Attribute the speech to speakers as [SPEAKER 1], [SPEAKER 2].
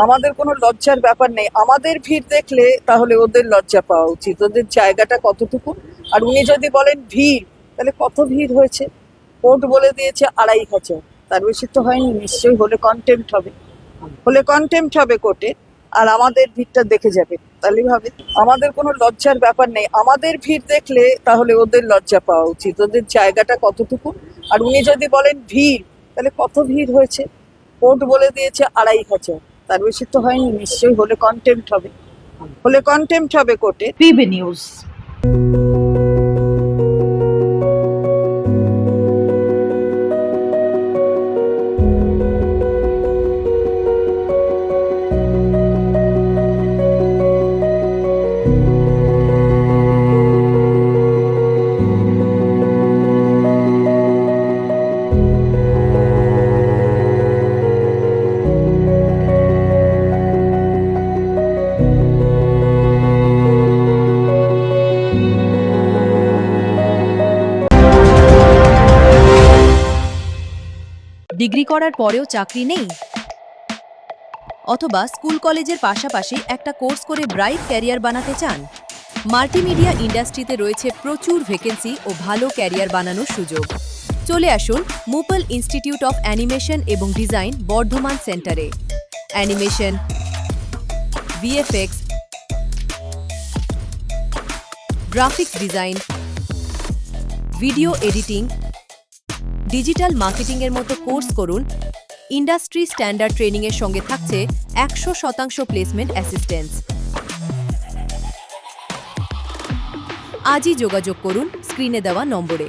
[SPEAKER 1] আমাদের কোনো লজ্জার ব্যাপার নেই। আমাদের ভিড় দেখলে তাহলে ওদের লজ্জা পাওয়া উচিত, ওদের জায়গাটা কতটুকু। আর উনি যদি বলেন ভিড়, তাহলে কত ভিড় হয়েছে? কোর্ট বলে দিয়েছে 2,500, তার বেশি তো হয়নি। নিশ্চয়ই হলে কন্টেম্প্ট হবে কোর্টে। আর আমাদের ভিড়টা দেখে যাবে, তাহলেই হবে। আমাদের কোনো লজ্জার ব্যাপার নেই। আমাদের ভিড় দেখলে তাহলে ওদের লজ্জা পাওয়া উচিত, ওদের জায়গাটা কতটুকু। আর উনি যদি বলেন ভিড়, তাহলে কত ভিড় হয়েছে? কোর্ট বলে দিয়েছে 2,500, তার বেশি তো হয়নি। নিশ্চয়ই হলে কন্টেম্প্ট হবে কোর্টে।
[SPEAKER 2] PB news.
[SPEAKER 3] ডিগ্রি করার পরেও চাকরি নেই, অথবা স্কুল কলেজের পাশাপাশি একটা কোর্স করে ব্রাইট ক্যারিয়ার বানাতে চান? মাল্টিমিডিয়া ইন্ডাস্ট্রিতে রয়েছে প্রচুর ভ্যাকেন্সি ও ভালো ক্যারিয়ার বানানোর সুযোগ। চলে আসুন মুপল ইনস্টিটিউট অফ অ্যানিমেশন এবং ডিজাইন বর্ধমান সেন্টারে। Animation, VFX, graphics design, video editing, digital মার্কেটিংয়ের মতো কোর্স করুন। ইন্ডাস্ট্রি স্ট্যান্ডার্ড ট্রেনিংয়ের সঙ্গে থাকছে 100% প্লেসমেন্ট অ্যাসিস্ট্যান্স। আজই যোগাযোগ করুন স্ক্রিনে দেওয়া নম্বরে।